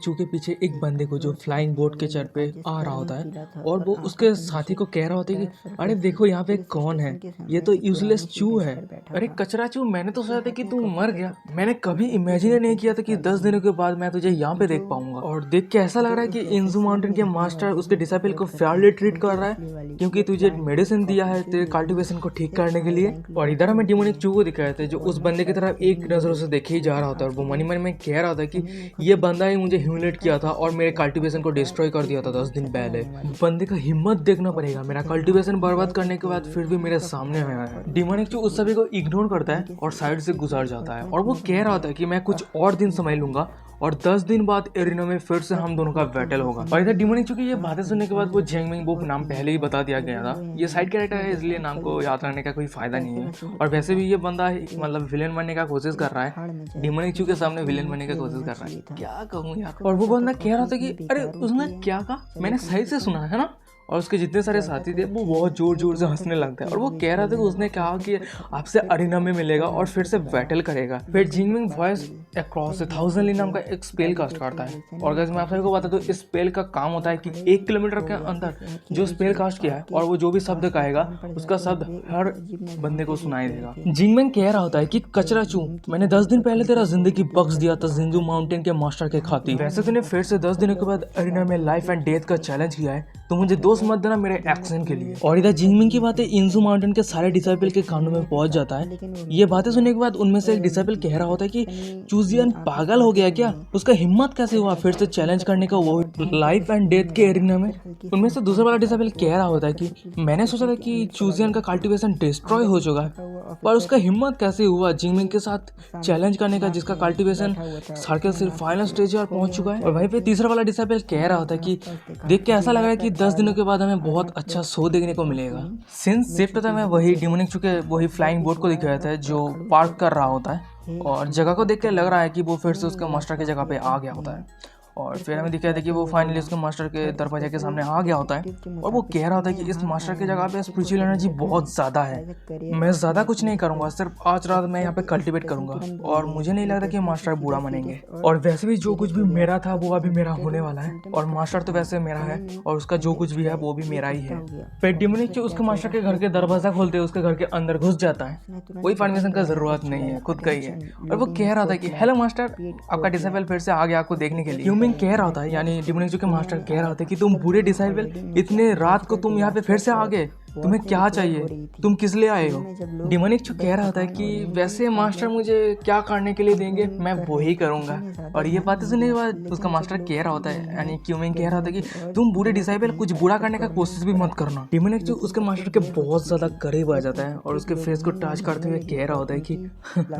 चू के पीछे एक बंदे को जो फ्लाइंग बोट के चर पे आ रहा होता है और वो उसके साथी को कह रहा होता है कि अरे देखो यहाँ पे कौन है, ये तो यूजलेस चू है। अरे कचरा चू, मैंने तो सोचा था कि तू मर गया। मैंने कभी इमेजिन नहीं किया था कि 10 दिनों के बाद मैं तुझे यहाँ पे देख पाऊंगा। और देख के ऐसा लग रहा है कि इंजू माउंटेन के मास्टर उसके डिसाइपल को फेयरली ट्रीट कर रहा है क्योंकि तुझे मेडिसिन दिया है तेरे कल्टीवेशन को ठीक करने के लिए। और इधर हमें डिमोनिक चू को दिखाया था जो उस बंदे की तरफ एक नजरों से देखे ही जा रहा होता है और वो मन में कह रहा था कि ये बंदा ही मुझे ह्यूमिलेट किया था और मेरे कल्टीवेशन को डिस्ट्रॉय कर दिया था 10 दिन पहले। बंदे का हिम्मत देखना पड़ेगा, मेरा कल्टीवेशन बर्बाद करने के बाद फिर भी मेरे सामने आया है। डिमोनिक चू उस सभी को इग्नोर करता है और साइड से गुजर जाता है और वो कह रहा था कि मैं कुछ और दिन समय लूंगा और 10 दिन बाद एरिना में फिर से हम दोनों का बैटल होगा। और इधर डिमोनिक चू की ये बातें सुनने के बाद वो जेंगमिंग वो नाम पहले ही बता दिया गया था, ये साइड कैरेक्टर है इसलिए नाम को याद रखने का कोई फायदा नहीं है। और वैसे भी ये बंदा मतलब विलेन बनने का कोशिश कर रहा है, डिमोनिक चू के सामने विलेन बनने का कोशिश कर रहा है। क्या कहूँ यार। और वो बंदा कह रहा था कि अरे उसने क्या कहा, मैंने सही से सुना है ना। और उसके जितने सारे साथी थे वो बहुत जोर जोर से हंसने लगते हैं और वो कह रहा था कि उसने कहा कि आपसे अरीना में मिलेगा और फिर से बैटल करेगा। फिर जिंगमिंग वॉइस अक्रॉस 1000 ली नाम का एक स्पेल कास्ट करता है और गाइस मैं आप सभी को बता दूं इस स्पेल का काम होता है कि 1 किलोमीटर के अंदर जो स्पेल कास्ट किया है और वो जो भी शब्द कहेगा उसका शब्द हर बंदे को सुनाई देगा। जिंगमिंग कह रहा होता है कि कचरा चू, मैंने 10 दिन पहले तेरा जिंदगी बख्श दिया था जिंजू माउंटेन के मास्टर के खातिर। वैसे तूने फिर से 10 दिनों के बाद अरीना में लाइफ एंड डेथ का चैलेंज किया है तो मुझे दोस्त मत देना मेरे एक्शन के लिए। और इधर जिंगमिंग की बातें इंजू माउंटेन के सारे डिसाइपल के कानों में पहुंच जाता है। ये बातें सुनने के बाद उनमें से एक डिसाइपल कह रहा होता है कि चूजियन पागल हो गया क्या, उसका हिम्मत कैसे हुआ फिर से चैलेंज करने का वो लाइफ एंड डेथ के एरिना में। उनमें से दूसरा वाला डिसाइपल कह रहा होता है कि मैंने सोचा था कि चूजियन का कल्टीवेशन डिस्ट्रॉय हो चुका है पर उसका हिम्मत कैसे हुआ जिंगमिंग के साथ चैलेंज करने का जिसका कल्टीवेशन सर्कल सिर्फ फाइनल स्टेज पर पहुंच चुका है। और वहीं पे तीसरा वाला डिसाइपल कह रहा होता है कि देख के ऐसा लग रहा है कि 10 दिनों के बाद हमें बहुत अच्छा शो देखने को मिलेगा। सिंस शिफ्ट था मैं वही डिमोनिक चू के वही फ्लाइंग बोट को दिखाया था जो पार्क कर रहा होता है और जगह को देख के लग रहा है कि वो फिर से उसके मास्टर की जगह पे आ गया होता है। और फिर हमें दिखाया था कि वो फाइनली उसके मास्टर के दरवाजे के सामने आ गया होता है और वो कह रहा होता है कि इस मास्टर की जगह पे स्पिरिचुअल एनर्जी बहुत ज़्यादा है, मैं ज़्यादा कुछ नहीं करूँगा, सिर्फ आज रात मैं यहाँ पे कल्टीवेट करूँगा और मुझे नहीं लगता कि मास्टर बुरा मानेंगे। और वैसे भी जो कुछ भी मेरा था वो अभी मेरा होने वाला है और मास्टर तो वैसे मेरा है और उसका जो कुछ भी है वो भी मेरा ही है। फिर डिमोनिक चू उसके मास्टर के घर के दरवाजा खोलते उसके घर के अंदर घुस जाता है, कोई परमिशन का जरूरत नहीं है, खुद का ही है। और वो कह रहा था कि हेलो मास्टर, आपका डिसाइपल फिर से आ गया आपको देखने के लिए। कह रहा होता है यानी डिमोनिक चू के मास्टर कह रहा होता है कि तुम बुरे डिसाइपल, इतने रात को तुम यहाँ पे फिर से आ गए, तुम्हें क्या चाहिए, तुम किस लिए आए हो। डिमोनिक चू कह रहा होता है कि वैसे मास्टर मुझे क्या करने के लिए देंगे मैं वो ही करूंगा। और ये बातें सुनने के बाद उसका मास्टर कह रहा होता है यानी क्यूमिंग कह रहा होता है कि तुम बुरे डिसाइपल कुछ बुरा करने का कोशिश भी मत करना। डिमोनिक चू उसके मास्टर के बहुत ज्यादा करीब आ जाता है और उसके फेस को टच करते हुए कह रहा होता है कि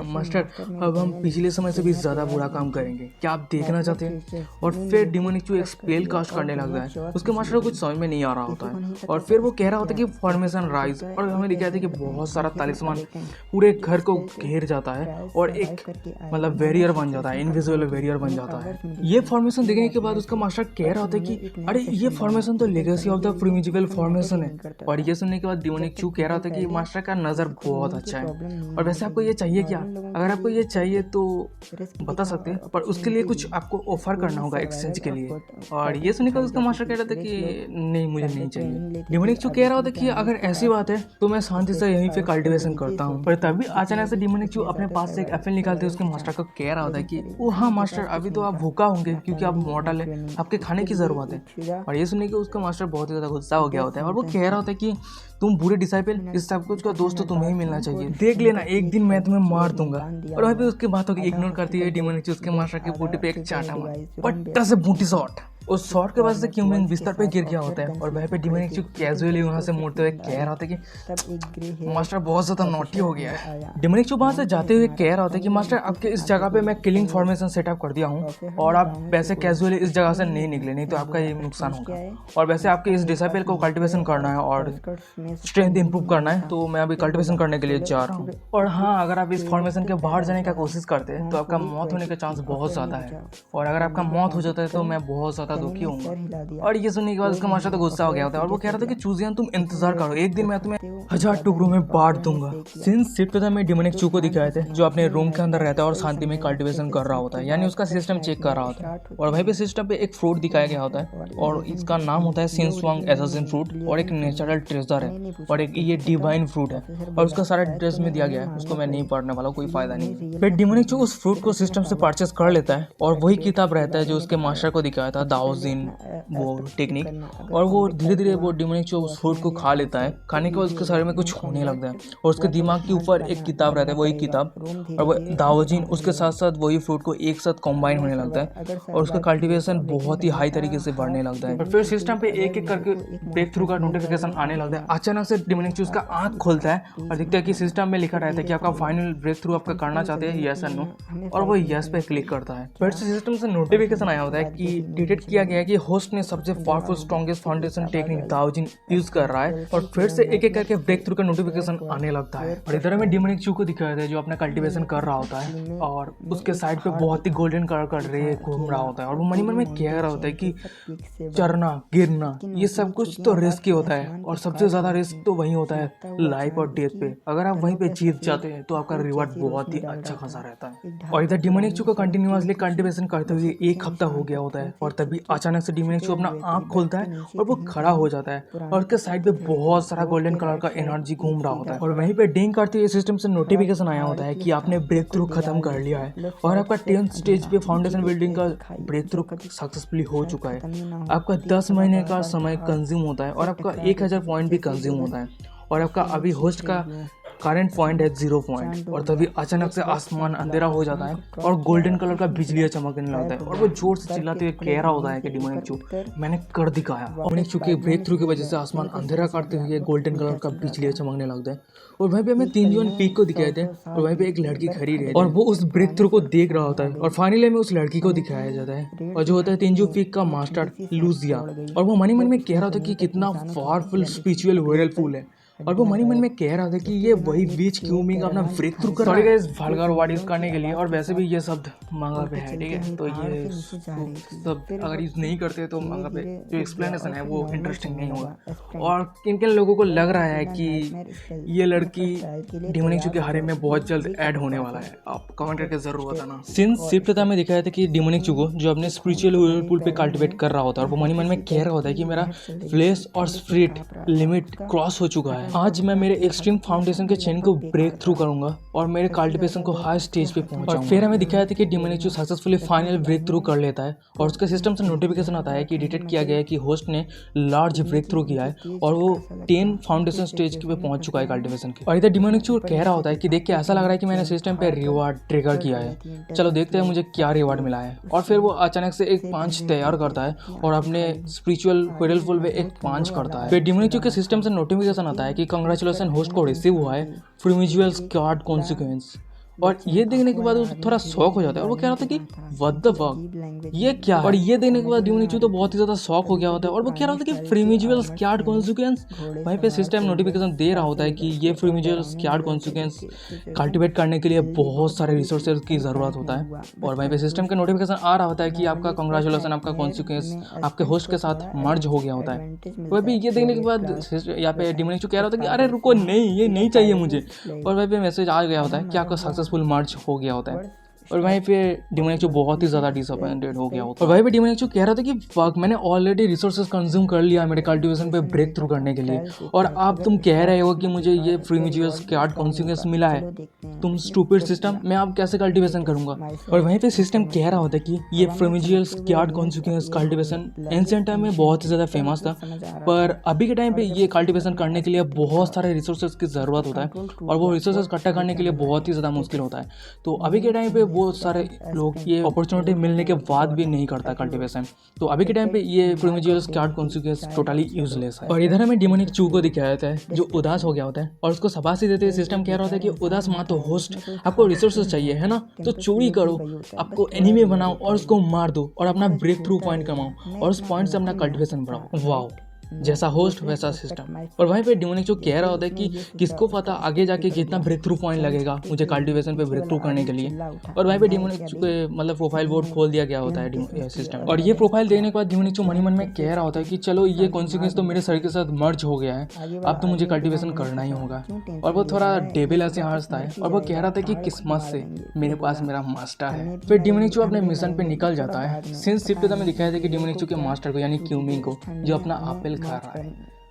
मास्टर अब हम पिछले समय से भी ज्यादा बुरा काम करेंगे, क्या आप देखना चाहते हैं। और फिर डिमोनिक चू एक स्पेल कास्ट करने लगता है, उसके मास्टर को कुछ समझ में नहीं आ रहा होता है और फिर वो कह रहा होता है कि फॉर्मेशन राइज और हमें दिखाया था कि बहुत सारा तालिस्मान पूरे घर को घेर जाता है और एक मतलब वेरियर बन जाता है, इनविजिबल वेरियर बन जाता है। ये फॉर्मेशन देखने के बाद उसका मास्टर कह रहा होता है कि अरे ये फॉर्मेशन तो legacy of the primitive formation है। और ये सुनने के बाद डिमोनिक चू कह रहा होता है कि मास्टर का नजर बहुत अच्छा है और वैसे आपको ये चाहिए क्या, अगर आपको ये चाहिए तो बता सकते हैं पर उसके लिए कुछ आपको ऑफर करना होगा एक्सचेंज के लिए। और ये सुनने के बाद उसका मास्टर कह रहा था कि नहीं मुझे नहीं चाहिए। डिमोनिक चू कह रहा होता है कि अगर ऐसी बात है तो मैं शांति से यहीं पे कल्टीवेशन करता हूँ। पर तभी अचानक से डिमोनिक चू अपने पास से एक एप्पल निकालते उसके मास्टर को कह रहा होता है कि ओ हाँ मास्टर, अभी तो आप भूखा होंगे क्योंकि आप मॉर्टल है, आपके खाने की जरूरत है। और ये सुनने के उसका मास्टर बहुत ही ज्यादा गुस्सा हो गया होता है और वो कह रहा होता है कि तुम बुरे डिसाइपल, इस सब कुछ का दोस्त तो तुम्हें ही मिलना चाहिए, देख लेना एक दिन मैं तुम्हें मार दूंगा। और वहीं पे उसकी बातों को इग्नोर करती है डिमोनिक चू उसके मास्टर की बूटी पे एक चाटा मार, पट्टा से बूटी शॉट। उस शॉट के वजह से क्यूमिंग बिस्तर पे गिर गया होता है और वहीं पे डिमोनिक चू कैजुअली वहां से मुड़ते हुए कह रहा होता है कि मास्टर बहुत ज्यादा नॉटी हो गया है। डिमोनिक चू वहां से जाते हुए कह रहा होता है कि मास्टर आपके इस जगह पे मैं किलिंग फॉर्मेशन सेटअप कर दिया हूँ और आप वैसे कैजुअली इस जगह से नहीं निकले, नहीं तो आपका ये नुकसान होगा। और वैसे आपके इस डिसाइपल को कल्टीवेशन करना है और स्ट्रेंथ इंप्रूव करना है तो मैं अभी कल्टीवेशन करने के लिए जा रहा हूँ। और हाँ, अगर आप इस फॉर्मेशन के बाहर जाने का कोशिश करते हैं तो आपका मौत होने का चांस बहुत ज़्यादा है और अगर आपका मौत हो जाता है तो मैं बहुत ज़्यादा ज्यादा दुखी होऊंगा। और ये सुनने के बाद उसका मास्टर तो गुस्सा हो गया होता है और वो कह रहा था कि चूजियान तुम इंतजार करो, एक दिन मैं तुम्हें 1000 टुकड़ों में बांट दूंगा। सीन्स शिफ्ट में डिमोनिक चू को दिखाए थे जो अपने रूम के अंदर रहता है और शांति में कल्टीवेशन कर रहा होता है, यानी उसका सिस्टम चेक कर रहा होता है। और वहीं पे सिस्टम पे एक फ्रूट दिखाया गया होता है और इसका नाम होता है सिंसवांग एसासिन फ्रूट और एक नेचुरल ट्रेजर है और एक ये डिवाइन फ्रूट है और उसका सारा डिटेल्स में दिया गया है, उसको मैं नहीं पढ़ने वाला, कोई फायदा नहीं। फिर डिमोनिक चू उस फ्रूट को सिस्टम से परचेस कर लेता है और वही किताब रहता है जो उसके मास्टर को दिखाया था, दाओजिन वो टेक्निक। और वो धीरे धीरे वो डिमोनिक चू उस फ्रूट को खा लेता है। खाने के बाद उसके शरीर में कुछ होने लगता है और उसके दिमाग के ऊपर एक किताब रहता है, वही किताब और वो दाओजिन उसके साथ साथ वही फ्रूट को एक साथ कॉम्बाइन होने लगता है और उसका कल्टीवेशन बहुत ही हाई तरीके से बढ़ने लगता है। और फिर सिस्टम पे एक एक करके ब्रेक थ्रू का नोटिफिकेशन आने लगता है। अचानक से डिमोनिक चू उसका आंख खोलता है और दिखता है कि सिस्टम में लिखा रहता है कि आपका फाइनल ब्रेक थ्रू आपका करना चाहते हैं, यस एंड नो, और वो यस पे क्लिक करता है। फिर से सिस्टम से नोटिफिकेशन आया होता है कि डिटेक्ट किया गया है कि होस्ट ने सबसे पावरफुल स्ट्रॉन्गेस्ट फाउंडेशन टेक्निक दाओजिन यूज कर रहा है। और फिर से एक एक करके ब्रेक थ्रू का नोटिफिकेशन आने लगता है और इधर में डिमोनिक चू को दिखाया जाता है जो अपना कल्टीवेशन कर रहा होता है और उसके साइड पे बहुत ही गोल्डन कलर का रे घूम रहा होता है और वो मन ही मन में कह रहा होता है कि चरना गिरना ये सब कुछ तो रिस्क ही होता है और सबसे ज्यादा रिस्क तो वही होता है लाइफ और डेथ पे। अगर आप वहीं पे जीत जाते हैं तो आपका रिवॉर्ड बहुत ही अच्छा खासा रहता है। और इधर डिमोनिक चू को कंटिन्यूअसली कल्टीवेशन करते हुए एक हफ्ता हो गया होता है और तभी अचानक से डिमोनिक चू अपना आंख खोलता है और वो खड़ा हो जाता है और उसके साइड पे बहुत सारा गोल्डन कलर का एनर्जी घूम रहा होता है और वहीं पे डिंग करते हुए सिस्टम से नोटिफिकेशन आया होता है कि आपने ब्रेक थ्रू खत्म कर लिया है और आपका 10th स्टेज पे फाउंडेशन बिल्डिंग का ब्रेक थ्रू सक्सेसफुली हो चुका है। आपका 10 महीने का समय कंज्यूम होता है और आपका 1000 पॉइंट भी कंज्यूम होता है और आपका अभी होस्ट का करंट पॉइंट है 0 पॉइंट। और तभी अचानक से आसमान अंधेरा हो जाता है और गोल्डन कलर का बिजलियां चमकने लगता है और वो जोर से चिल्लाते हुए कह रहा होता है कि डिमोनिक चू मैंने कर दिखाया। डिमोनिक चू के ब्रेक थ्रू की वजह से आसमान अंधेरा करते हुए गोल्डन कलर का बिजलियां चमकने लगता है और वहीं पे हमें 3 जन पीक को दिखाए थे और वहीं पे एक लड़की खड़ी रहती है और वो उस ब्रेक थ्रू को देख रहा होता है और फाइनली में उस लड़की को दिखाया जाता है और जो होता है तिंजू पीक का मास्टर लूजिया और वो मनी मन में कह रहा था कि कितना पावरफुल स्पिरिचुअल वेरलफुल है और वो मनी मन में कह रहा था कि ये वही बीच क्यूमिंग अपना ब्रेक थ्रू कर रहा है इस वल्गर वर्ड यूज करने के लिए। और वैसे भी ये शब्द मांगा पे है, ठीक है, तो ये सब अगर यूज नहीं करते तो मांगा पे जो एक्सप्लेनेशन है वो इंटरेस्टिंग नहीं होगा। और किन किन लोगों को लग रहा है कि ये लड़की डिमोनिक चू के हारे में बहुत जल्द ऐड होने वाला है, आप कमेंट करके जरूर बताना। सिंस शिफ्टता में दिखाया था कि डिमोनिक चू को जो अपने स्पिरिचुअल व्हर्लपूल पे कल्टिवेट कर रहा होता है और वो मनी मन में कह रहा होता है कि मेरा फ्लेश और स्पिरिट लिमिट क्रॉस हो चुका है, आज मैं मेरे एक्सट्रीम फाउंडेशन के चेन को ब्रेक थ्रू करूंगा और मेरे कल्टीवेशन को हाई स्टेज पे पहुंचाऊंगा। और फिर हमें दिखाया था कि डिमोनिक चू सक्सेसफुली फाइनल ब्रेक थ्रू कर लेता है और उसके सिस्टम से नोटिफिकेशन आता है कि डिटेक्ट किया गया है कि होस्ट ने लार्ज ब्रेक थ्रू किया है और वो 10 फाउंडेशन स्टेज पे पहुंच चुका है कल्टीवेशन के। और इधर डिमोनिक चू कह रहा होता है कि देख के ऐसा लग रहा है कि मैंने सिस्टम पे रिवार्ड ट्रिगर किया है, चलो देखते हैं मुझे क्या रिवार्ड मिला है। और फिर वो अचानक से एक पांच तैयार करता है और अपने स्पिरिचुअल वेरलफुल में एक पांच करता है। फिर डिमोनिक चू के सिस्टम से नोटिफिकेशन आता है कि कांग्रेचुलेशन होस्ट को रिसीव हुआ है फ्रीमिजुअल स्क्वाड कॉन्सिक्वेंस। और ये देखने के बाद वो थोड़ा शॉक हो जाता है और वो कह रहा था कि व्हाट द फक ये क्या है। और ये देखने के बाद डिमोनिक चू तो बहुत ही ज्यादा शॉक हो गया होता है और वो कह रहा था कि फ्रीमिजुअल स्क्वाड कॉन्सिक्वेंस। वहीं पे सिस्टम नोटिफिकेशन दे रहा होता है कि ये फ्रीमिजुअल स्क्वाड कॉन्सिक्वेंस कल्टीवेट करने के लिए बहुत सारे रिसोर्सेज की जरूरत होता है। और वहीं पे सिस्टम का नोटिफिकेशन आ रहा होता है कि आपका कांग्रेचुलेशन, आपका कॉन्सिक्वेंस आपके होस्ट के साथ मर्ज हो गया होता है। वह भी ये देखने के बाद यहाँ पे डिमोनिक चू कह रहा होता है कि अरे रुको, नहीं ये नहीं चाहिए मुझे। और वहीं पे मैसेज आ गया होता है कि आपका सक्सेसफुल मर्ज हो गया होता है और वहीं पे डिमोनिक चू बहुत ही ज़्यादा डिसअपॉइंटेड हो गया होता है। और वहीं पे डिमोनिक चू कह रहा था कि फक मैंने ऑलरेडी रिसोर्सेज कंज्यूम कर लिया मेरे कल्टीवेशन पे ब्रेक थ्रू करने के लिए और अब तुम कह रहे हो कि मुझे ये फ्रीमिजुअल स्क्वाड कॉन्सिक्वेंस मिला है, तुम स्टूपिड सिस्टम, मैं अब कैसे कल्टीवेशन करूंगा। और वहीं पे सिस्टम कह रहा होता है कि ये फ्रीमिजुअल स्क्वाड कॉन्सिक्वेंस कल्टीवेशन एंशिएंट टाइम में बहुत ही ज़्यादा फेमस था, पर अभी के टाइम पे ये कल्टीवेशन करने के लिए बहुत सारे रिसोर्सेज की ज़रूरत होता है और वो रिसोर्सेज इकट्ठा करने के लिए बहुत ही ज़्यादा मुश्किल होता है। तो अभी के टाइम पे बहुत सारे लोग ये अपॉर्चुनिटी मिलने के बाद भी नहीं करता कल्टीवेशन, तो अभी के टाइम पे ये फ्रीमिजुअल स्क्वाड कॉन्सिक्वेंस टोटली यूजलेस है। और इधर हमें डिमोनिक चू को दिखाया जाता है जो उदास हो गया होता है और उसको शाबाशी देते हुए सिस्टम कह रहा होता है कि उदास मत हो होस्ट, आपको रिसोर्सेज चाहिए है ना, तो चोरी करो, आपको एनिमी बनाओ और उसको मार दो और अपना ब्रेक थ्रू पॉइंट कमाओ और उस पॉइंट से अपना कल्टीवेशन बढ़ाओ। वाओ, जैसा होस्ट वैसा सिस्टम। और वहीं पे डिमोनिक चू कह रहा होता है कि किसको पता आगे जाके कितना ब्रेक थ्रू पॉइंट लगेगा मुझे कल्टीवेशन पे ब्रेक थ्रू करने के लिए। और वहीं पे डिमोनिक चू के मतलब प्रोफाइल बोर्ड खोल दिया गया होता है सिस्टम। और ये प्रोफाइल देने के बाद डिमोनिक चू मन में कह रहा होता है कि चलो ये कॉन्सिक्वेंस तो मेरे शरीर के साथ मर्ज हो गया है, अब तो मुझे कल्टीवेशन करना ही होगा। और वो थोड़ा डेविल ऐसे हंसता है और वो कह रहा था कि किस्मत से मेरे पास मेरा मास्टर है। फिर डिमोनिक चू अपने मिशन पे निकल जाता है। सीन्स शिफ्ट में दिखाया था कि डिमोनिक चू के मास्टर को यानी क्यूमिंग को जो अपना एप्पल खा रहा है,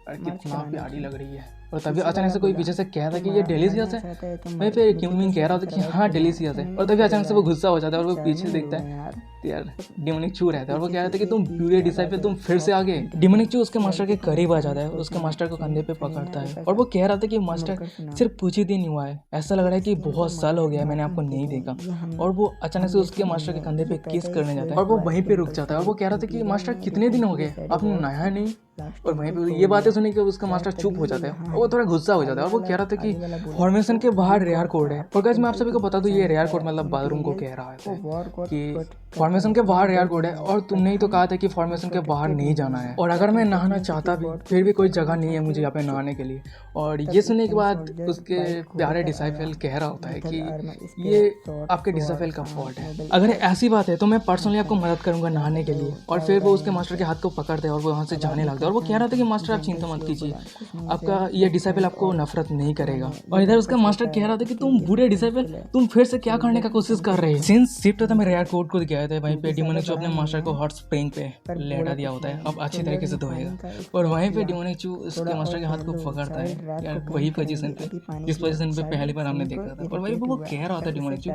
और कितना प्यारी लग रही है। और तभी अचानक से कोई पीछे से कह रहा था कि ये डिलीशियस है। वहीं पे क्यूमिंग कह रहा था कि हाँ डिलीशियस है। और तभी अचानक से वो गुस्सा हो जाता है और वो पीछे देखता है यार डिमोनिक चू रहता है और वो कह रहा था कि तुम प्यूरे डिसाइपल तुम फिर से आ गए। डिमोनिक चू उसके मास्टर के करीब आ जाता है, उसके मास्टर को कंधे पे पकड़ता है और वो कह रहा था कि मास्टर सिर्फ कुछ ही दिन हुआ है, ऐसा लग रहा है कि बहुत साल हो गया है मैंने आपको नहीं देखा। और वो अचानक से उसके मास्टर के कंधे पे किस करने जाता है और वो वहीं पे रुक जाता है और वो कह रहा था कि मास्टर कितने दिन हो गए आपने नहाया नहीं। और वहीं पे ये बातें सुनी कि उसका मास्टर चुप हो जाता है और वो थोड़ा गुस्सा हो जाता है और वो कह रहा था कि फॉर्मेशन के बाहर रेयर कोड है। और गाइस मैं आप सभी को बता दूं ये रेयर कोड मतलब बाथरूम को कह रहा है कि फॉर्मेशन के बाहर रेयर कोड है और तुमने ही तो कहा था कि फॉर्मेशन के बाहर नहीं जाना है। और अगर मैं नहाना चाहता भी फिर भी कोई जगह नहीं है मुझे यहाँ पे नहाने के लिए। और ये सुनने के बाद उसके प्यारे डिसाइपल कह रहा होता है कि ये आपके डिसाइपल का फॉल्ट है, अगर ऐसी बात है तो मैं पर्सनली आपको मदद करूंगा नहाने के लिए। और फिर वो उसके मास्टर के हाथ को पकड़ते हैं और वो वहाँ से जाने लगता है और वो कह रहा था कि मास्टर आप चिंता मत कीजिए, आपका ये डिसाइपल आपको नफरत नहीं करेगा। और इधर उसका मास्टर कह रहा था कि तुम बुरे डिसाइपल तुम फिर से क्या करने का कोशिश कर रहे हो। सिंस शिफ्ट था मैं रेयर कोड को दिखाया था, वहीं पे डिमोनिक चू अपने मास्टर को हॉट स्प्रिंग पे लेटा दिया होता है, अब अच्छी तरीके से धोएगा। और वहीं पे डिमोनिक चू उसके मास्टर के हाथ को पकड़ता है यार वही पोजीशन पे जिस पोजीशन पे पहली बार हमने देखा था। और वहीं पे वो कह रहा था डिमोनिक चू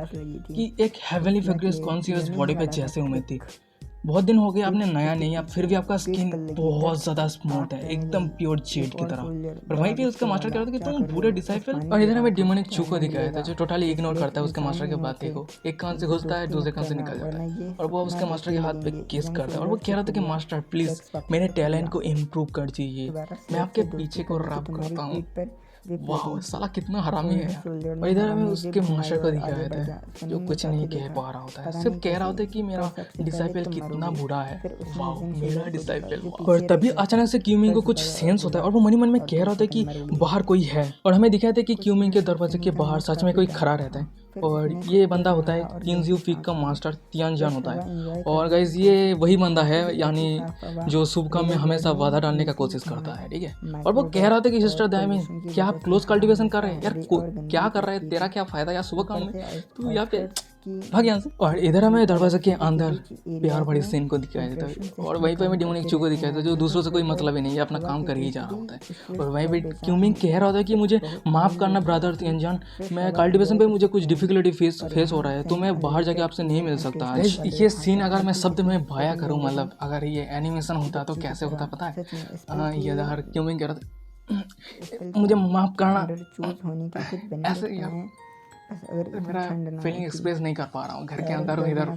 कि एक हेवनली फ्रेग्रेंस कॉन्शियस बॉडी पे जैसे उम्मीद थी, बहुत दिन हो गए आपने नया नहीं अब फिर भी आपका स्किन बहुत ज़्यादा स्मूथ है एकदम प्योर जेड की तरह। और वहीं पे उसका मास्टर कह रहा था कि तुम पूरे डिसाइपल। और इधर हमें डिमोनिक चू को दिखाया था जो टोटली इग्नोर करता है उसके मास्टर के बातें को, एक कान से घुसता है दूसरे कान से निकल जाता है और वो उसके मास्टर के हाथ पे किस करता है और वो कह रहा था कि मास्टर प्लीज़ मेरे टैलेंट को इम्प्रूव कर दीजिए, मैं आपके पीछे को रब करता हूँ। वाह साला कितना हरामी है यार। और इधर हमें उसके मास्टर को दिखाया था जो कुछ नहीं कह पा रहा होता है, सिर्फ कह रहा होता है कि मेरा डिसाइपल कितना बुरा है, वाह मेरा डिसाइपल। और तभी अचानक से क्यूमिंग को कुछ सेंस होता है और वो मन में कह रहा होता है कि बाहर कोई है। और हमें दिखाया था कि क्यूमिंग के दरवाजे के बाहर सच में कोई खड़ा रहता है और ये बंदा होता है तिनजियो पीक का मास्टर तियानजान होता है। और गाइज ये वही बंदा है यानी जो शुभ काम में हमेशा बाधा डालने का कोशिश करता है, ठीक है। और वो कह रहा था कि सिस्टर दायमी क्या आप क्लोज कल्टीवेशन कर रहे हैं यार, क्या कर रहे हैं, तेरा क्या फायदा यार शुभ काम में, तू यहाँ पे भाग यहाँ से। और इधर हमें दरवाजे के अंदर प्यार भरी सीन को दिखाया जाता है और वहीं पे हमें डिमोनिक चू को दिखाया जाता है जो दूसरों से कोई मतलब ही नहीं है, अपना काम कर ही जा रहा होता है। और वहीं पे क्यूमिंग कह रहा होता है कि मुझे माफ़ करना ब्रदर तियानजान, मैं कल्टीवेशन पे मुझे कुछ डिफिकल्टी फेस हो रहा है तो मैं बाहर जाके आपसे नहीं मिल सकता आज। ये सीन अगर मैं शब्द में बयां करूँ मतलब अगर ये एनिमेशन होता तो कैसे होता पता है। ये यार क्यूमिंग कह रहा था मुझे माफ़ करना ऐसे यार मेरा फीलिंग एक्सप्रेस नहीं कर पा रहा हूँ, घर के अंदर हूँ, इधर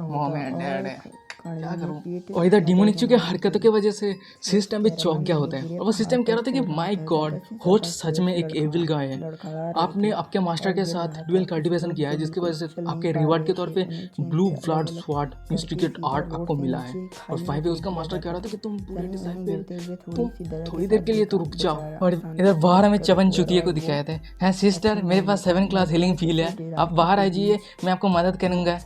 मॉम है डैड है, क्या करूँ। और इधर डिमोनिक चू के हरकतों की वजह से सिस्टम भी चौंक गया होता है और वो सिस्टम कह रहा था कि माय गॉड होस्ट सच में एक एविल गाय है, आपने आपके मास्टर के साथ ड्यूअल कल्टीवेशन किया है जिसकी वजह से आपके रिवार्ड के तौर पे blue blood sword institute art आपको मिला है। और वहीं पे उसका मास्टर कह रहा था कि तुम पूरे डिसाइपल तुम थोड़ी देर के लिए तो रुक जाओ। और इधर बाहर हमें चवन चुतिया को दिखाया था, है सिस्टर मेरे पास 7 क्लास हीलिंग फील है, आप बाहर आ जाइए मैं आपको मदद करूंगा,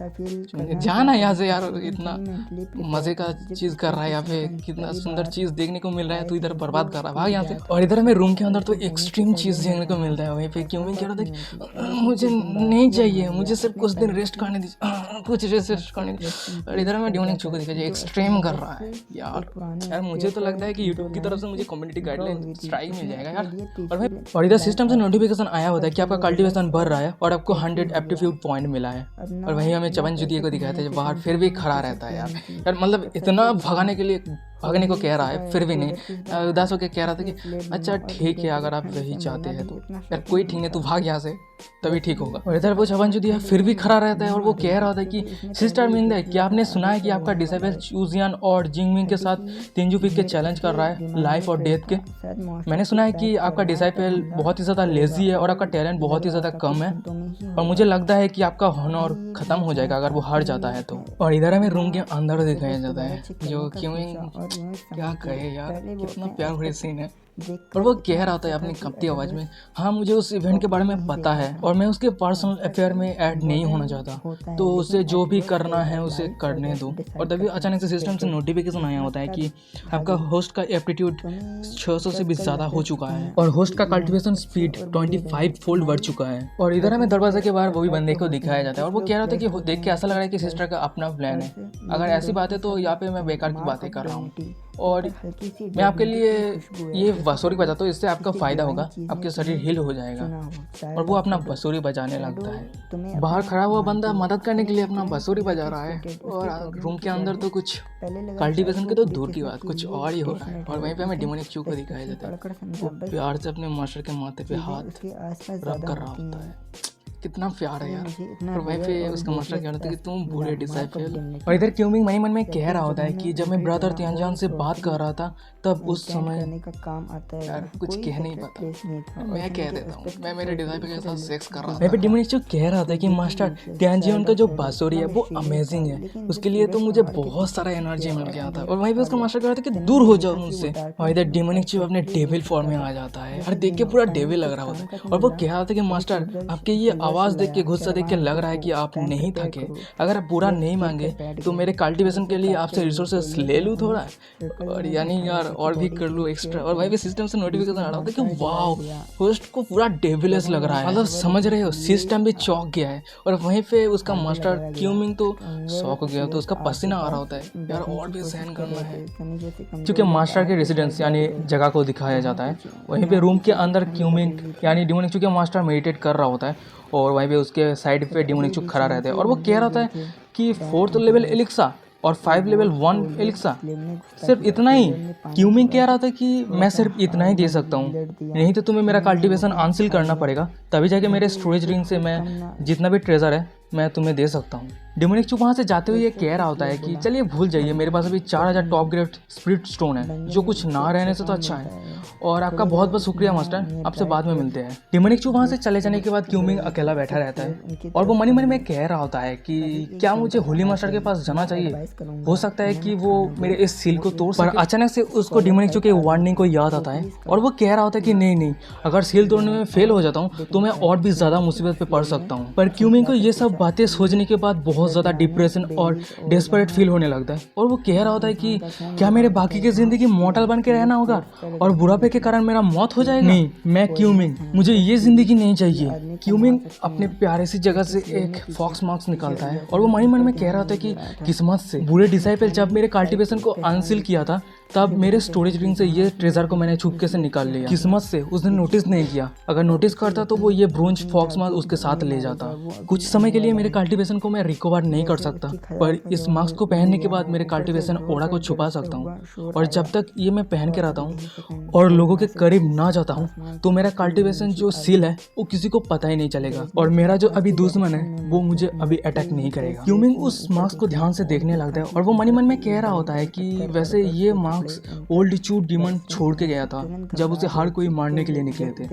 जाना यहाँ से यार, इतना मजे का चीज कर रहा है यहाँ पे, कितना सुंदर चीज देखने को मिल रहा है, तू इधर बर्बाद कर रहा है, भाग यहाँ से। और इधर हमें रूम के अंदर तो एक्सट्रीम चीज देखने को मिलता है, वहीं पे क्यों मैं कह रहा था कि मुझे नहीं चाहिए, मुझे सिर्फ कुछ दिन रेस्ट करने दीजिए, कुछ रेस्ट करने दीजिए। और इधर हमें डिमोनिक चू को दिखा एक्सट्रीम कर रहा है यार मुझे तो लगता है कि यूट्यूब की तरफ से मुझे कम्युनिटी गाइडलाइन स्ट्राइक मिल जाएगा यार। और इधर सिस्टम से नोटिफिकेशन आया होता है कि आपका कल्टीवेशन बढ़ रहा है और आपको 100 एप्टीट्यूड पॉइंट मिला है। और वहीं हमें चवन जुतिया को दिखाया था जो बाहर फिर भी खड़ा रहता है यार मतलब इतना भागने को कह रहा है फिर भी नहीं, उदास होकर कह रहा था कि अच्छा ठीक है अगर आप वही चाहते हैं तो यार कोई ठीक नहीं, तू भाग यहाँ से तभी ठीक होगा। और इधर वो चवन जुतिया फिर भी खड़ा रहता है और वो कह रहा था कि सिस्टर मिंदे क्या आपने सुना है कि आपका डिसाइपल चूजियान और जिंगमिंग के साथ तिनजू पीक के चैलेंज कर रहा है लाइफ और डेथ के। मैंने सुना है कि आपका डिसाइपल बहुत ही ज़्यादा लेजी है और आपका टैलेंट बहुत ही ज़्यादा कम है और मुझे लगता है कि आपका हॉनर खत्म हो जाएगा अगर वो हार जाता है तो। और इधर हमें रूम के अंदर दिखाया जाता है जो क्यों क्या कहे यार, कितना प्यार भरे सीन है। और वो कह रहा था अपनी कपटी आवाज़ में, हाँ मुझे उस इवेंट के बारे में पता है और मैं उसके पर्सनल अफेयर में ऐड नहीं होना चाहता, तो उसे जो भी करना है उसे करने दो। और तभी अचानक से सिस्टम से नोटिफिकेशन आया होता है कि आपका होस्ट का एप्टीट्यूड 600 से भी ज़्यादा हो चुका है और होस्ट का कल्टिवेशन स्पीड 25 फोल्ड बढ़ चुका है। और इधर हमें दरवाजे के बाहर वो भी बंदे को दिखाया जाता है और वो कह रहा था कि देख के ऐसा लग रहा है कि सिस्टर का अपना प्लान है। अगर ऐसी बात है तो यहाँ पे मैं बेकार की बातें कर रहा हूँ और मैं आपके लिए ये बांसुरी बजाता हूँ, इससे आपका फ़ायदा होगा, आपके शरीर हील हो जाएगा। और वो अपना बांसुरी बजाने लगता है। बाहर खड़ा हुआ बंदा मदद करने के लिए अपना बांसुरी बजा रहा है और रूम के अंदर तो कुछ कल्टीवेशन के तो दूर की बात, कुछ और ही हो रहा है। और वहीं पे हमें डेमोनिक चू को दिखाया जाता है, वो प्यार से अपने मास्टर के माथे पे हाथ रब कर रहा होता है। कितना प्यार है यार। और वहीं पे उसका मास्टर कह रहा था कि तुम बूढ़े डिसाइपल। और इधर क्यूमिंग मनी मन में कह रहा होता है कि जब मैं ब्रदर तियानजान से बात कर रहा था तब उस समय यार कुछ कह नहीं पाता, मैं कह देता हूँ, मैं मेरे डिसाइपल के साथ सेक्स कर रहा था। वहीं पे डेमोनिक चू कह रहा था कि मास्टर तियानजान का जो बांसुरी है वो अमेजिंग है, उसके लिए तो मुझे बहुत सारा एनर्जी मिल गया था। और वहीं पे उसका मास्टर कह रहा था कि दूर हो जाओ मुझसे। और इधर डेमोनिक चू अपने डेविल फॉर्म में आ जाता है और देख के पूरा डेविल लग रहा होता है। और वो कह रहा था कि मास्टर आपके ये आवाज़ देख के, गुस्सा देख के लग रहा है कि आप नहीं थके। अगर आप पूरा नहीं मांगे तो मेरे कल्टीवेशन के लिए आपसे रिसोर्सेस ले लूँ थोड़ा, और यानी यार और भी कर लूँ एक्स्ट्रा। और वहीं पे सिस्टम से नोटिफिकेशन आ रहा होता है कि वाओ होस्ट को पूरा डेविलस लग रहा है, मतलब समझ रहे हो, सिस्टम भी चौंक गया है। और वहीं पे उसका मास्टर क्यूमिंग तो शौक हो गया, तो उसका पसीना आ रहा होता है यार, और भी सहन करना है। क्योंकि मास्टर के रेसिडेंस यानी जगह को दिखाया जाता है, वहीं पे रूम के अंदर क्यूमिंग यानी डेमोनिक चू का मास्टर मेडिटेट कर रहा होता है और वहीं पे उसके साइड पे डेमोनिक चू खड़ा रहता है। और वो कह रहा था कि 4th लेवल एलिक्सा और 5 लेवल 1 एलिक्सा, सिर्फ इतना ही। क्यूमिंग कह रहा था कि मैं सिर्फ इतना ही दे सकता हूँ, नहीं तो तुम्हें मेरा कल्टीवेशन अनसील करना पड़ेगा, तभी जाके मेरे स्टोरेज रिंग से मैं जितना भी ट्रेजर है मैं तुम्हें दे सकता हूँ। डेमोनिक चू वहाँ से जाते हुए ये कह रहा होता है कि चलिए भूल जाइए, मेरे पास अभी 4000 टॉप ग्रेड स्पिरिट स्टोन है, जो कुछ ना रहने से तो अच्छा है। और आपका बहुत बहुत शुक्रिया मास्टर, आपसे बाद में मिलते हैं। डेमोनिक चू वहाँ से चले जाने के बाद क्यूमिंग अकेला बैठा रहता है और वो मनी मन में कह रहा होता है कि क्या मुझे होली मास्टर के पास जाना चाहिए, हो सकता है कि वो मेरे इस सील को तोड़ सके। पर अचानक से उसको डेमोनिक चू के वार्निंग को याद आता है और वो कह रहा होता है कि नहीं, अगर सील तोड़ने में फेल हो जाता हूँ तो मैं और भी ज़्यादा मुसीबत पे पड़ सकता हूँ। पर क्यूमिंग को ये सब बातें सोचने के बाद बहुत ज़्यादा डिप्रेशन और डेस्परेट फील होने लगता है और वो कह रहा होता है कि क्या मेरे बाकी की ज़िंदगी मॉर्टल बन के रहना होगा और बुढ़ापे के कारण मेरा मौत हो जाएगा। नहीं, मैं क्यूमिंग, मुझे ये ज़िंदगी नहीं चाहिए। क्यूमिंग अपने प्यारे सी जगह से एक फॉक्स मार्क्स निकालता है और वो मन में कह रहा था कि किस्मत से बूढ़े डिसाइपल जब मेरे कल्टीवेशन को अनसील किया था तब मेरे स्टोरेज रिंग से ये ट्रेजर को मैंने छुपके से निकाल लिया। किस्मत से उसने नोटिस नहीं किया, अगर नोटिस करता तो वो ये ब्रोंज फॉक्स मार्क्स उसके साथ ले जाता। कुछ समय के लिए मेरे कल्टीवेशन को मैं रिकवर नहीं कर सकता, पर इस मास्क को पहनने के बाद मेरे कल्टीवेशन ओड़ा को छुपा सकता हूँ। और जब तक ये मैं पहन के रहता हूँ और लोगों के करीब ना जाता हूँ तो मेरा कल्टीवेशन जो सील है वो किसी को पता ही नहीं चलेगा और मेरा जो अभी दुश्मन है वो मुझे अभी अटैक नहीं करेगा। क्यूमिंग उस मास्क को ध्यान से देखने लगता है और वो मन में कह रहा होता है कि वैसे ये मास्क ओल्ड चू डीमन छोड़ के गया था जब उसे हर कोई मारने के लिए निकले थे।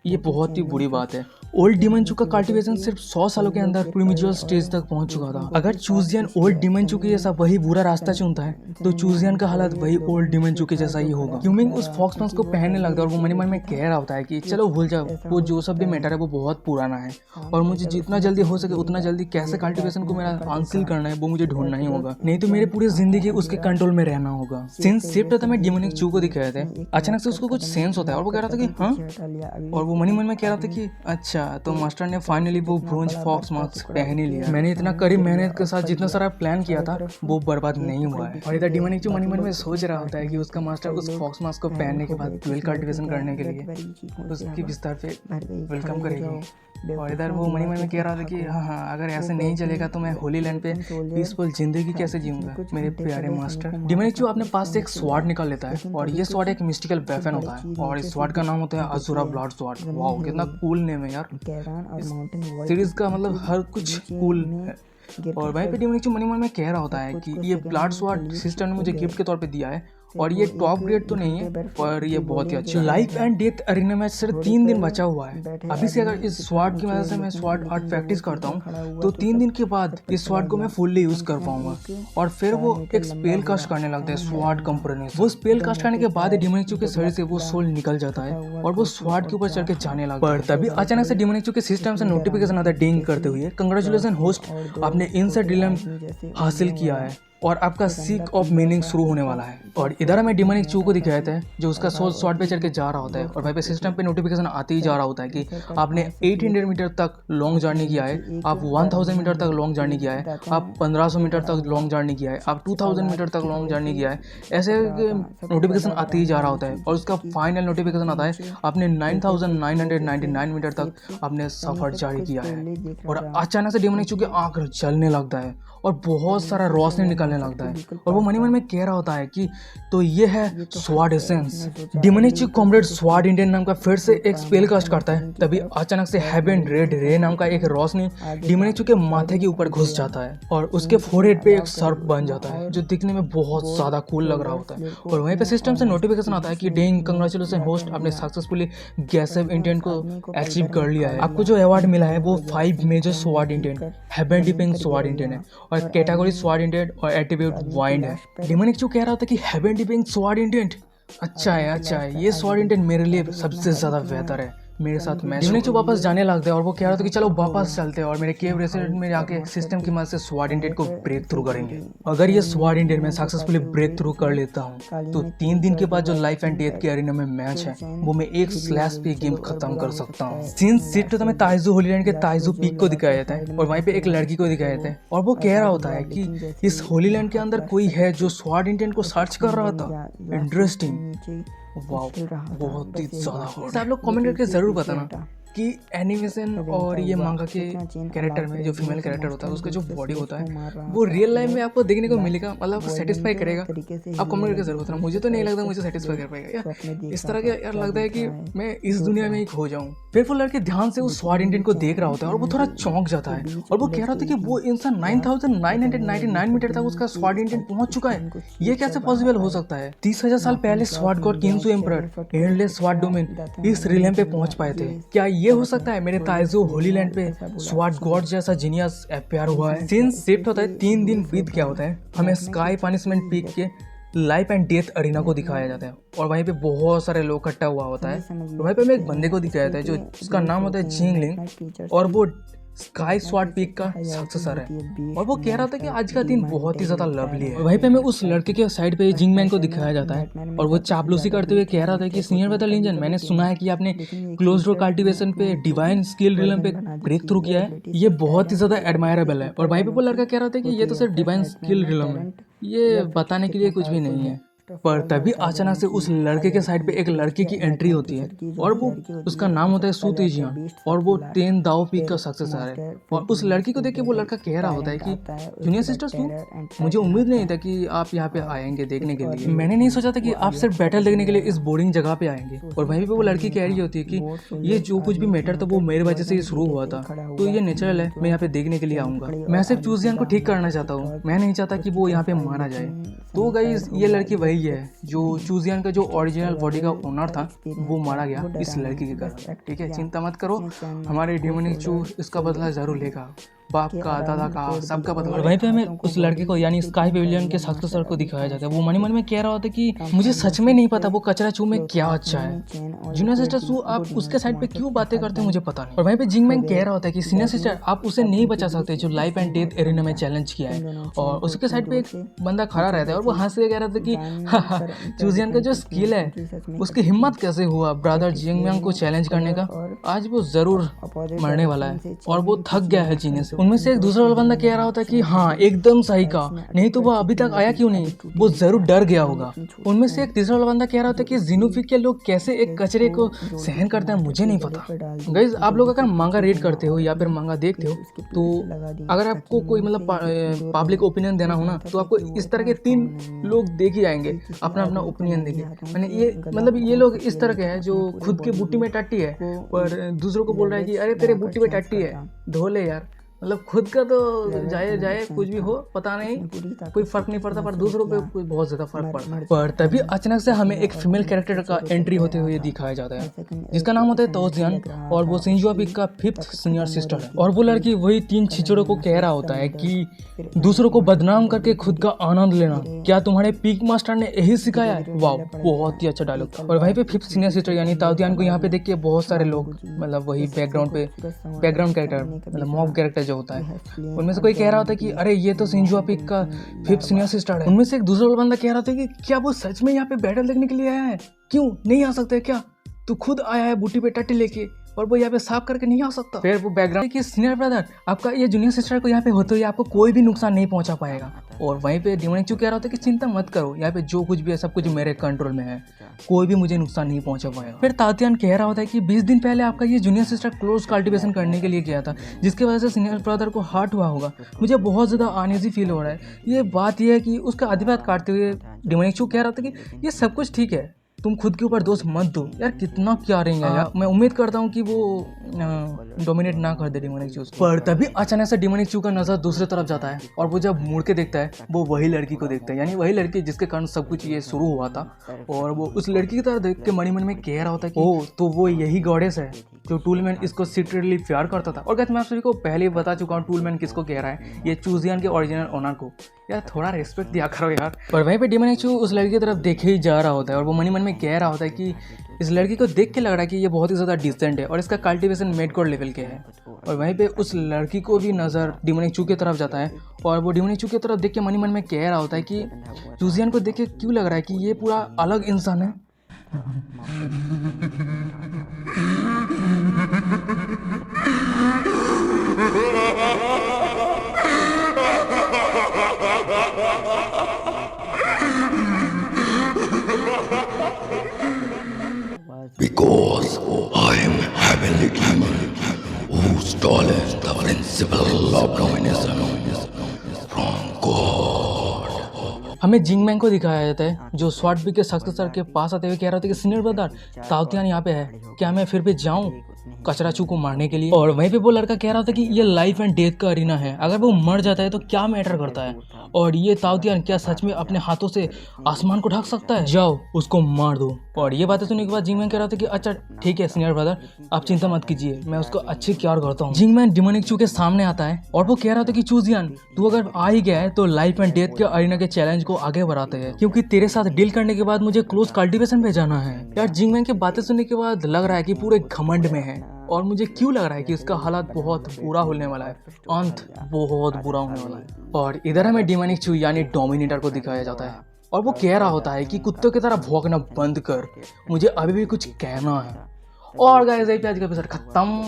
ये बहुत ही बुरी बात है। ओल्ड डीमन चू का कल्टीवेशन सिर्फ 100 सालों के अंदर प्रीमेच्योर स्टेज तक पहुंच चुका था। अगर चूजियन ओल्ड डीमन चू के जैसा वही बुरा रास्ता चुनता है तो चूजियन का हालत वही ओल्ड डीमन चू के जैसा ही होगा। क्यूमिंग उस फॉक्स मास्क को पहनने लगता है और वो मन में कह रहा होता है कि चलो भूल जाओ, वो जो सब भी मैटर है वो बहुत पुराना है और मुझे जितना जल्दी हो सके उतना जल्दी कैसे कल्टीवेशन को मेरा अनसील करना है वो मुझे ढूंढना ही होगा, नहीं तो मेरे पूरी जिंदगी उसके कंट्रोल में रहना होगा। सीन्स शिफ्ट होता है डेमोनिक चू को दिखाए थे, अचानक से उसको कुछ सेंस होता है और वो कह रहा था कि हाँ, और वो मन में कह रहा था कि अच्छा तो मास्टर ने फाइनली वो ब्रोंज फॉक्स मास्क पहन ही लिया। मैंने इतना कड़ी मेहनत के साथ जितना सारा प्लान किया था वो बर्बाद नहीं हुआ है। और इधर डेमोनिक चू मन में सोच रहा होता है कि उसका मास्टर उस फॉक्स मास्क को पहनने के बाद डुअल कल्टीवेशन करने के लिए उसकी बिस्तर पे वेलकम करेगी। और इधर वो मन में कह रहा था कि हाँ अगर ऐसे नहीं चलेगा तो मैं होली लैंड पे पीसफुल जिंदगी कैसे जीऊंगा मेरे प्यारे मास्टर। डेमोनिक चू अपने पास से एक स्वॉर्ड निकाल लेता है और ये स्वॉर्ड एक मिस्टिकल वेपन होता है और इस स्वॉर्ड का नाम होता है अज़ुरा ब्लड स्वॉर्ड। वाओ कितना कूल नेम है यार, सीरीज का मतलब हर कुछ कूल है। और वहीं पे डेमोनिक चू मन में कह रहा होता है कि ये ब्लड स्वॉर्ड सिस्टर ने मुझे गिफ्ट के तौर पे दिया है और ये टॉप ग्रेड तो नहीं है पर ये बहुत ही अच्छा। Life and death arena match सिर्फ 3 दिन बचा हुआ है। अभी से अगर इस स्वाड की वजह से मैं स्वाड आर्ट प्रैक्टिस करता हूँ तो 3 दिन के बाद इस स्वाड को मैं फुल्ली यूज कर पाऊंगा। और फिर वो एक स्पेल कास्ट करने लगता है स्वाड कंपनी। वो स्पेल कास्ट करने के बाद डिमोनिक के शरीर से वो सोल निकल जाता है और वो स्वाड के ऊपर चढ़ के जाने लगता है। पर तभी अचानक से डिमोनिक के सिस्टम से नोटिफिकेशन आता है डिंग करते हुए, कंग्रेचुलेशन होस्ट, आपने इनसाइड रिलम हासिल किया है और आपका सीक ऑफ मीनिंग शुरू होने वाला है। और इधर हमें डिमोनिक चू को दिखाया था जो उसका सोल स्वॉर्ड पे चढ़ के जा रहा होता है और वहीं पे सिस्टम पे नोटिफिकेशन आते ही जा रहा होता है कि आपने 800 मीटर तक लॉन्ग जर्नी किया है, आप 1000 मीटर तक लॉन्ग जर्नी किया है, आप 1500 मीटर तक लॉन्ग जर्नी किया है, आप 2000 मीटर तक लॉन्ग जर्नी किया है। ऐसे नोटिफिकेशन आते ही जा रहा होता है और उसका फाइनल नोटिफिकेशन आता है आपने 9999 मीटर तक आपने सफर जारी किया है। और अचानक से डिमोनिक चू की आंख जलने लगता है और बहुत सारा रोशनी निकलने लगता है और वो मन ही मन में कह रहा होता है कि तो ये है स्वाड एसेंस। डिमोनिक चू कॉमरेड स्वाड इंडियन नाम का फिर से एक स्पेल कास्ट करता है। तभी अचानक से हेवन रेड रे नाम का एक रोशनी डिमोनिक चू के माथे के ऊपर घुस जाता है और उसके फोरहेड पे एक सर्प बन जाता है जो दिखने में बहुत ज्यादा कूल लग रहा होता है। और वहीं पे सिस्टम से नोटिफिकेशन आता है कि डिंग कंग्रेचुलेशन होस्ट, आपने सक्सेसफुली गैसेव इंटेंट को अचीव कर लिया है। आपको जो अवार्ड मिला है वो 5 major स्वाड intent, haven dipping स्वाड intent है और कैटेगरी स्वाड इंटेंट और एट्रीब्यूट वाइंड है। डिमोनिक चू कह रहा था कि हेवन डिपिंग स्वाड इंटेंट अच्छा है, ये स्वाड इंटेंट मेरे लिए सबसे ज्यादा बेहतर है, मेरे साथ मैच। डिमोनिक चू वापस जाने लगते हैं और वो कह रहा था कि चलो वापस चलते हैं और मेरे केव रेसिडेंट में जाके सिस्टम की मदद से स्वाड इंटेंट को ब्रेक थ्रू करेंगे। अगर ये स्वाड इंटेंट मैं सक्सेसफुली ब्रेक थ्रू कर लेता हूँ तो 3 दिन के बाद जो लाइफ एंड डेथ के अरीना में मैच है वो मैं एक स्लैश पे गेम खत्म कर सकता हूँ। सीन सीट तो हमें ताइजू होलीलैंड के ताइजू पीक को दिखाया जाता है और वहीं पे एक लड़की को दिखाया जाता है और वो कह रहा होता है कि इस होलीलैंड के अंदर कोई है जो स्वाड इंटेंट को सर्च कर रहा था। इंटरेस्टिंग, वाओ, बहुत ही ज्यादा। आप लोग कमेंट करके जरूर बताना कि एनिमेशन और ये मांगा के कैरेक्टर में जो फीमेल कैरेक्टर होता है उसका जो बॉडी होता है वो रियल लाइफ में आपको देखने को मिलेगा, मतलब सेटिस्फाई करेगा। आप कमेंट करके जरूर बताना। मुझे तो नहीं लगता मुझे सेटिस्फाई कर पाएगा यार, इस तरह के यार लगता है कि मैं इस दुनिया में ही खो जाऊँ। फिर वो लड़के ध्यान से उस स्वाड इंटेंट को देख रहा होता है और वो थोड़ा चौंक जाता है और वो कह रहा था कि वो इंसान 9999 मीटर तक उसका स्वाड इंटेंट पहुंच चुका है, ये कैसे पॉसिबल हो सकता है। 30,000 साल पहले स्वाड गॉड किंगसू एम्परर एंडलेस स्वाड डोमेन इस रिलेम पे पहुंच पाए थे। क्या ये हो सकता है मेरे ताइजू होलीलैंड पे स्वाड गॉड जैसा जीनियस अपियर हुआ है। सीन शिफ्ट होता है, 3 दिन बीत गया होता है, हमें स्काई पनिशमेंट पीक के लाइफ एंड डेथ अरीना को दिखाया जाता है और वहीं पे बहुत सारे लोग इकट्ठा हुआ होता है। वहीं पे हमें एक बंदे को दिखाया जाता है जो उसका नाम होता है जिंगलिंग और वो स्काई स्वाड पीक का सक्सेसर है और वो कह रहा था कि आज का दिन बहुत ही ज्यादा लवली है। वहीं पे हमें उस लड़के के साइड पे जिंगमैन को दिखाया जाता है और वो चापलूसी करते हुए कह रहा था कि सीनियर वेदर लिंजन, मैंने सुना है कि आपने क्लोज डोर कल्टीवेशन पे डिवाइन स्किल रिलम पे ब्रेक थ्रू किया है, ये बहुत ही ज्यादा एडमायरेबल है। और वहीं पे वो लड़का कह रहा था कि ये तो सिर्फ डिवाइन स्किल रिलम है, ये बताने के लिए कुछ भी नहीं है। पर तभी अचानक से उस लड़के के साइड पे एक लड़के की एंट्री होती है और वो उसका नाम होता है सू तेजियान और वो 10 दाओ पीक का सक्सेसर है। और उस लड़की को देख के वो लड़का कह रहा होता है कि जूनियर सिस्टर सू, मुझे उम्मीद नहीं था कि आप यहाँ पे आएंगे देखने के लिए, मैंने नहीं सोचा था कि आप सिर्फ बैटल देखने के लिए इस बोर्डिंग जगह पे आएंगे। और वहीं पे वो लड़की कह रही होती है कि ये जो कुछ भी मैटर था वो मेरे वजह से ही शुरू हुआ था, तो ये नेचुरल है, मैं यहाँ पे देखने के लिए आऊंगा। मैं सिर्फ चूजियान को ठीक करना चाहता हूँ, मैं नहीं चाहता कि वो यहाँ पे मारा जाए। तो गाइस ये लड़की वही है जो चूजियन का जो ओरिजिनल बॉडी का ओनर था वो मारा गया इस लड़की के कारण। ठीक है, चिंता मत करो, हमारे डिमोनिक चू इसका बदला जरूर लेगा, बाप का दादा का सबका बदला। और वहीं पे हमें उस लड़के को यानी स्काई पेविलियन के सक्सेसर को दिखाया जाता है। वो मन ही मन में कह रहा होता है कि मुझे सच में नहीं पता वो कचरा चू में क्या अच्छा है। जूनियर सिस्टर सू, आप उसके साइड पे क्यों बातें करते हैं मुझे पता नहीं। और वहीं पे जिंगमैन कह रहा होता है कि सीनियर सिस्टर आप उसे नहीं बचा सकते जो लाइफ एंड डेथ एरिना में चैलेंज किया है। और उसके साइड पे एक बंदा खड़ा रहता है और वो हंस के कह रहा था कि चूजियन का जो स्किल है उसकी हिम्मत कैसे हुआ ब्रदर जिंगमैन को चैलेंज करने का, आज वो जरूर मरने वाला है और वो थक गया है जीने से। उनमें से एक दूसरा वाला बंदा कह रहा होता है कि हाँ एकदम सही कहा, नहीं तो वो अभी तक आया क्यों नहीं, वो जरूर डर गया होगा। उनमें से एक तीसरा वाला बंदा कह रहा होता है कि जीनोफिक के लोग कैसे एक कचरे को सहन करते हैं मुझे नहीं पता। गाइस आप लोग अगर मांगा रीड करते हो या फिर मांगा देखते हो तो अगर आपको कोई मतलब पब्लिक ओपिनियन देना हो ना तो आपको इस तरह के 3 लोग देख ही जाएंगे, अपना अपना ओपिनियन देंगे। मैंने ये मतलब ये लोग इस तरह के हैं जो खुद के बुट्टी में टट्टी है पर दूसरों को बोल रहा है कि अरे तेरे बुट्टी में टट्टी है, धो ले यार, मतलब खुद का तो जाए जाए कुछ भी हो पता नहीं, कोई फर्क नहीं पड़ता, पर दूसरों पे कोई बहुत ज्यादा फर्क पड़ता है। पर तभी अचानक से हमें एक फीमेल कैरेक्टर का एंट्री होते हुए दिखाया जाता है, जिसका नाम होता है तोजियन, और वो शिंजुआ पीक का 5th सीनियर सिस्टर है। और वो लड़की वही 3 छिछोरों को कह रहा होता है कि दूसरों को बदनाम करके खुद का आनंद लेना, क्या तुम्हारे पीक मास्टर ने यही सिखाया है? वाह, बहुत ही अच्छा डायलॉग था। और वहीं पे 5th सीनियर सिस्टर यानी ताओतियान को यहाँ पे देख के बहुत सारे लोग, मतलब वही बैकग्राउंड कैरेक्टर, मतलब मॉब कैरेक्टर जो होता है, उनमें से कोई कह रहा होता है कि अरे ये तो शिंजुआ पीक का 5th सीनियर सिस्टर है। उनमें से एक दूसरा बंदा कह रहा था कि क्या वो सच में यहाँ पे बैटल देखने के लिए आया है? क्यों नहीं आ सकते क्या? तू खुद आया है बूटी पे टट्टी लेके, और वो यहाँ पे साफ करके नहीं आ सकता। फिर वो बैकग्राउंड की सीनियर ब्रदर, आपका ये जूनियर सिस्टर को यहाँ पे होते हुए आपको कोई भी नुकसान नहीं पहुंचा पाएगा। और वहीं पे डिमोनिक कह रहा होता है कि चिंता मत करो, यहाँ पे जो कुछ भी है सब कुछ मेरे कंट्रोल में है, कोई भी मुझे नुकसान नहीं पहुंचा पाएगा। फिर ताओतियान कह रहा होता है कि 20 दिन पहले आपका ये जूनियर सिस्टर क्लोज कल्टिवेशन करने के लिए गया था, जिसकी वजह से सीनियर ब्रदर को हर्ट हुआ होगा। मुझे बहुत ज्यादा अनईजी फील हो रहा है। ये बात यह है कि उसका आदिवाद काटते हुए डिमोनिक कह रहा था कि ये सब कुछ ठीक है, तुम खुद के ऊपर दोष मत दो। यार कितना क्या रहेंगे यार। मैं उम्मीद करता हूँ कि वो डोमिनेट ना कर दे डिमोनिक चू। पर तभी अचानक से डिमोनिक चू का नजर दूसरी तरफ जाता है, और वो जब मुड़ के देखता है वो वही लड़की को देखता है, यानी वही लड़की जिसके कारण सब कुछ ये शुरू हुआ था। और वो उस लड़की की तरफ देख के मन में कह रहा होता है कि ओ तो वो यही गॉडेस है जो टूलमैन इसको सीक्रेटली प्यार करता था। और कहते मैं आप सभी को पहले ही बता चुका हूँ टूलमैन किसको कह रहा है, ये चूजियन के ओरिजिनल ओनर को। यार थोड़ा रिस्पेक्ट दिया करो यार। और वहीं पे डिमोनिक चू उस लड़की की तरफ देखे ही जा रहा होता है, और वो मन में कह रहा होता है कि इस लड़की को देख के लग रहा है कि ये बहुत ही ज़्यादा डिसेंट है और इसका कल्टीवेशन मेड गॉड लेवल के है। और वहीं पे उस लड़की को भी नज़र डिमोनिक चू की तरफ जाता है, और वो डिमोनिक चू की तरफ देख के मन में कह रहा होता है कि चूजियन को देख के क्यों लग रहा है कि ये पूरा अलग इंसान है। Because I am heavenly demon, whose toll is the principle of domination from God. हमें जिंगमैन को दिखाया जाता है, जो स्वॉर्ड पीक के सक्सेसर के पास आते हुए कह रहा था कि सीनियर ब्रदर ताओतियान यहाँ पे है, क्या मैं फिर भी जाऊँ कचराचू को मारने के लिए? और वहीं पे वो लड़का कह रहा था कि ये लाइफ एंड डेथ का अरीना है, अगर वो मर जाता है तो क्या मैटर करता है, और ये ताओतियान क्या सच में अपने हाथों से आसमान को ढक सकता है? जाओ उसको मार दो। और ये बातें सुनने के बाद जिंगमैन कह रहा था कि अच्छा ठीक है सीनियर ब्रदर, आप चिंता मत कीजिए, मैं उसको अच्छी केयर करता हूँ। जिंगमैन डिमोनिक चू के सामने आता है और वो कह रहा था कि चूजियन तू अगर आ ही गया है तो लाइफ एंड डेथ के अरीना के चैलेंज को आगे बढ़ाते हैं, क्योंकि तेरे साथ डील करने के बाद मुझे क्लोज कल्टीवेशन पे जाना है। यार जिंगमैन की बातें सुनने के बाद लग रहा है कि पूरे घमंड में है, और मुझे क्यों लग रहा है कि उसका हालात बहुत बुरा होने वाला है, अंत बहुत बुरा होने वाला है। और इधर हमें डिमोनिक चू यानी डोमिनेटर को दिखाया जाता है, और वो कह रहा होता है कि कुत्तों की तरह भौंकना बंद कर, मुझे अभी भी कुछ कहना है। और गाइस आज का एपिसोड खत्म।